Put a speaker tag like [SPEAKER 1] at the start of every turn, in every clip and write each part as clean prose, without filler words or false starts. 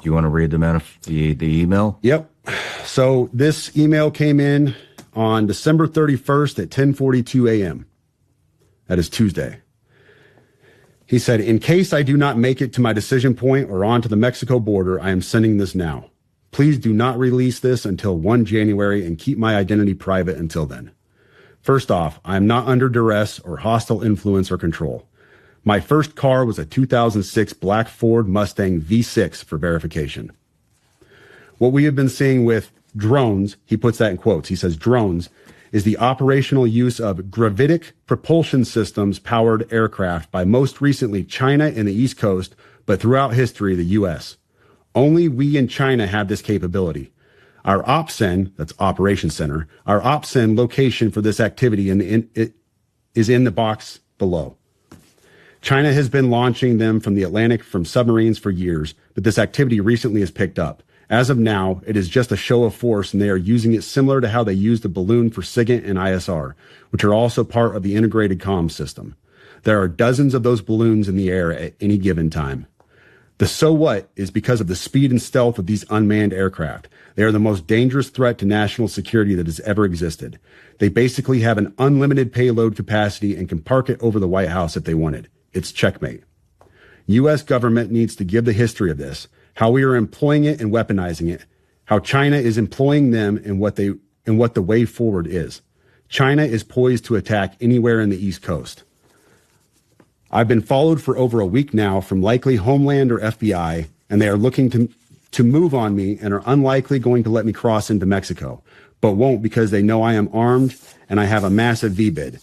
[SPEAKER 1] You want to read the email?
[SPEAKER 2] Yep. So this email came in on December 31st at 10:42 a.m. That is Tuesday. He said, in case I do not make it to my decision point or on to the Mexico border, I am sending this now. Please do not release this until 1 January and keep my identity private until then. First off, I am not under duress or hostile influence or control. My first car was a 2006 black Ford Mustang V6 for verification. What we have been seeing with drones, he puts that in quotes, he says drones, is the operational use of gravitic propulsion systems powered aircraft by most recently China and the East Coast, but throughout history, the U.S. Only we in China have this capability. Our OPCEN, that's Operations Center, our OPCEN location for this activity is in the box below. China has been launching them from the Atlantic from submarines for years, but this activity recently has picked up. As of now, it is just a show of force, and they are using it similar to how they used the balloon for SIGINT and ISR, which are also part of the integrated comms system. There are dozens of those balloons in the air at any given time. The so what is because of the speed and stealth of these unmanned aircraft. They are the most dangerous threat to national security that has ever existed. They basically have an unlimited payload capacity and can park it over the White House if they wanted. It's checkmate. U.S. government needs to give the history of this, how we are employing it and weaponizing it, how China is employing them and what the way forward is. China is poised to attack anywhere in the East Coast. I've been followed for over a week now from likely Homeland or FBI, and they are looking to move on me and are unlikely going to let me cross into Mexico, but won't because they know I am armed and I have a massive V-bid.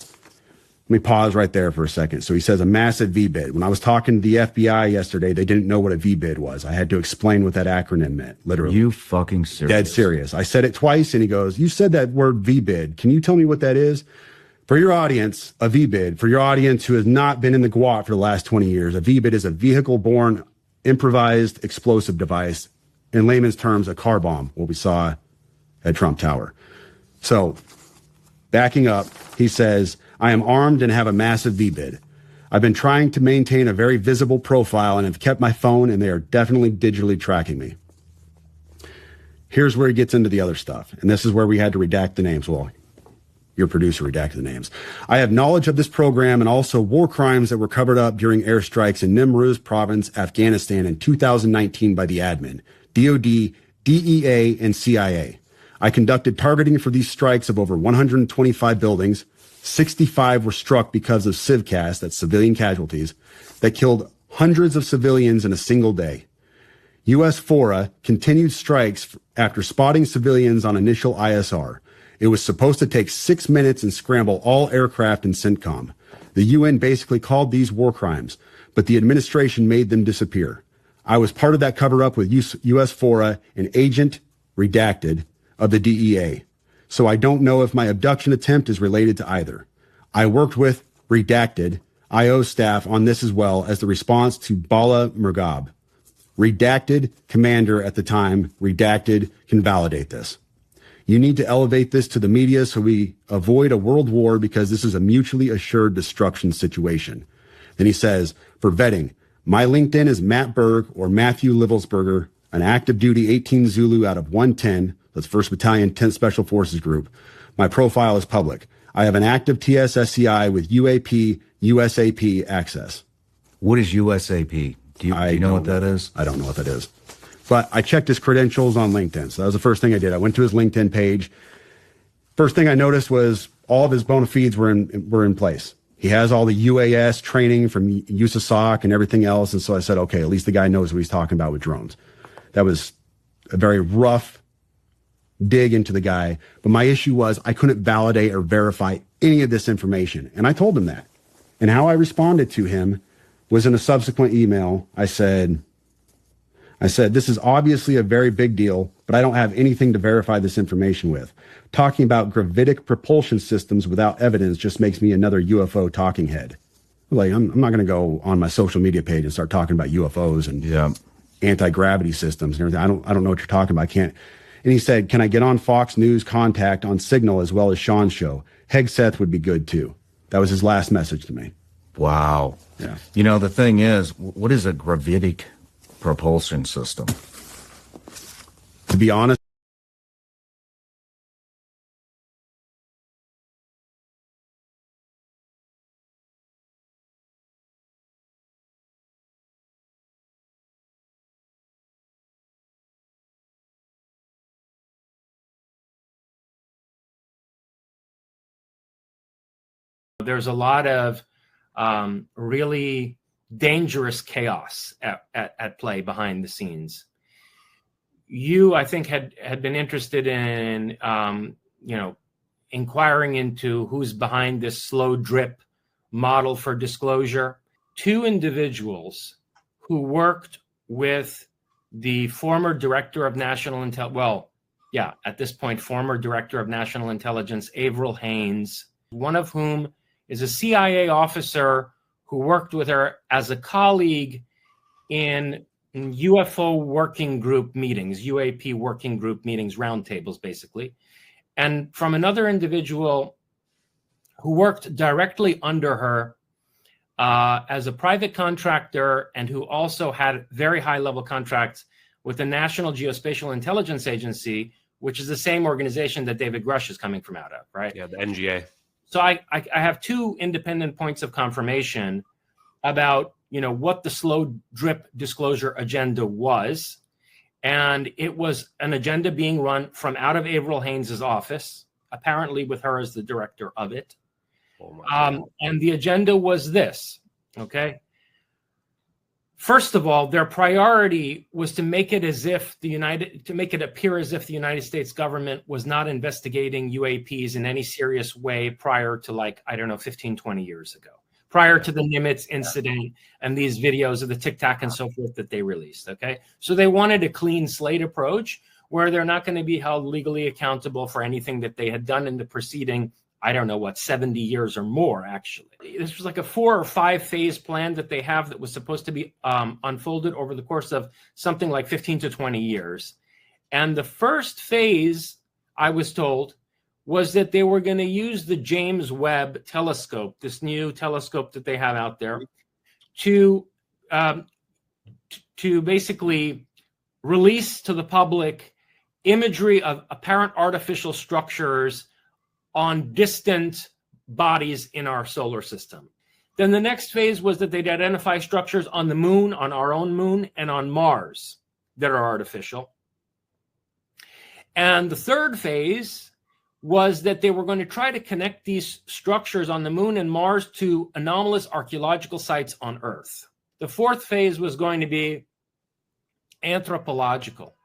[SPEAKER 2] Let me pause right there for a second. So he says a massive V-bid. When I was talking to the FBI yesterday, they didn't know what a V-bid was. I had to explain what that acronym meant, literally.
[SPEAKER 1] You fucking serious? Dead
[SPEAKER 2] serious. I said it twice, and he goes, you said that word V-bid. Can you tell me what that is? For your audience, a V-bid, for your audience who has not been in the GWOT for the last 20 years, a V-bid is a vehicle-borne improvised explosive device. In layman's terms, a car bomb, what we saw at Trump Tower. So, backing up, he says, I am armed and have a massive V-bid. I've been trying to maintain a very visible profile and have kept my phone, and they are definitely digitally tracking me. Here's where he gets into the other stuff, and this is where we had to redact the names. Well, your producer redacted the names. I have knowledge of this program and also war crimes that were covered up during airstrikes in Nimruz province, Afghanistan in 2019 by the admin, DOD, DEA, and CIA. I conducted targeting for these strikes of over 125 buildings. 65 were struck because of civcas, that's civilian casualties, that killed hundreds of civilians in a single day. U.S. FORA continued strikes after spotting civilians on initial ISR. It was supposed to take 6 minutes and scramble all aircraft in CENTCOM. The UN basically called these war crimes, but the administration made them disappear. I was part of that cover-up with U.S. FORA, an agent, redacted, of the DEA. So I don't know if my abduction attempt is related to either. I worked with, redacted, IO staff on this as well as the response to Bala Murghab. Redacted commander at the time, redacted, can validate this. You need to elevate this to the media so we avoid a world war because this is a mutually assured destruction situation. Then he says, for vetting, my LinkedIn is Matt Berg or Matthew Livelsberger, an active duty 18 Zulu out of 110, that's 1st Battalion 10th Special Forces Group. My profile is public. I have an active TSSCI with UAP, USAP access.
[SPEAKER 1] What is USAP? Do you know what that is?
[SPEAKER 2] I don't know what that is. But I checked his credentials on LinkedIn. So that was the first thing I did. I went to his LinkedIn page. First thing I noticed was all of his bona fides were in place. He has all the UAS training from USASOC and everything else. And so I said, okay, at least the guy knows what he's talking about with drones. That was a very rough dig into the guy. But my issue was I couldn't validate or verify any of this information. And I told him that. And how I responded to him was in a subsequent email. I said, this is obviously a very big deal, but I don't have anything to verify this information with. Talking about gravitic propulsion systems without evidence just makes me another UFO talking head. Like, I'm not going to go on my social media page and start talking about UFOs and anti-gravity systems and everything. I don't know what you're talking about. I can't. And he said, can I get on Fox News Contact on Signal as well as Sean's show? Hegseth would be good too. That was his last message to me.
[SPEAKER 1] Wow.
[SPEAKER 2] Yeah.
[SPEAKER 1] You know, the thing is, what is a gravitic propulsion system?
[SPEAKER 2] To be honest,
[SPEAKER 3] there's a lot of really dangerous chaos at play behind the scenes. You, I think, had been interested in, inquiring into who's behind this slow drip model for disclosure. Two individuals who worked with the former director of national intelligence, at this point, former director of national intelligence, Avril Haines, one of whom is a CIA officer who worked with her as a colleague in UFO working group meetings, UAP working group meetings, roundtables, basically. And from another individual who worked directly under her as a private contractor and who also had very high-level contracts with the National Geospatial Intelligence Agency, which is the same organization that David Grush is coming from out of, right?
[SPEAKER 4] Yeah, the NGA.
[SPEAKER 3] So I have two independent points of confirmation about what the slow drip disclosure agenda was. And it was an agenda being run from out of Avril Haines' office, apparently with her as the director of it. And the agenda was this, okay? First of all, their priority was to make it appear as if the United States government was not investigating UAPs in any serious way prior to 15, 20 years ago, prior to the Nimitz incident and these videos of the Tic Tac and so forth that they released, okay? So they wanted a clean slate approach where they're not going to be held legally accountable for anything that they had done in the preceding 70 years or more, actually. This was like a 4 or 5 phase plan that they have that was supposed to be unfolded over the course of something like 15 to 20 years. And the first phase, I was told, was that they were going to use the James Webb telescope, this new telescope that they have out there, to basically release to the public imagery of apparent artificial structures on distant bodies in our solar system. Then the next phase was that they'd identify structures on the moon, on our own moon, and on Mars that are artificial. And the third phase was that they were going to try to connect these structures on the moon and Mars to anomalous archaeological sites on Earth. The fourth phase was going to be anthropological,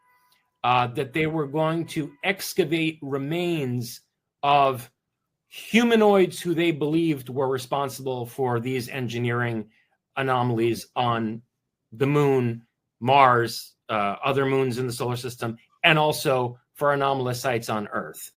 [SPEAKER 3] that they were going to excavate remains of humanoids who they believed were responsible for these engineering anomalies on the moon, Mars, other moons in the solar system, and also for anomalous sites on Earth.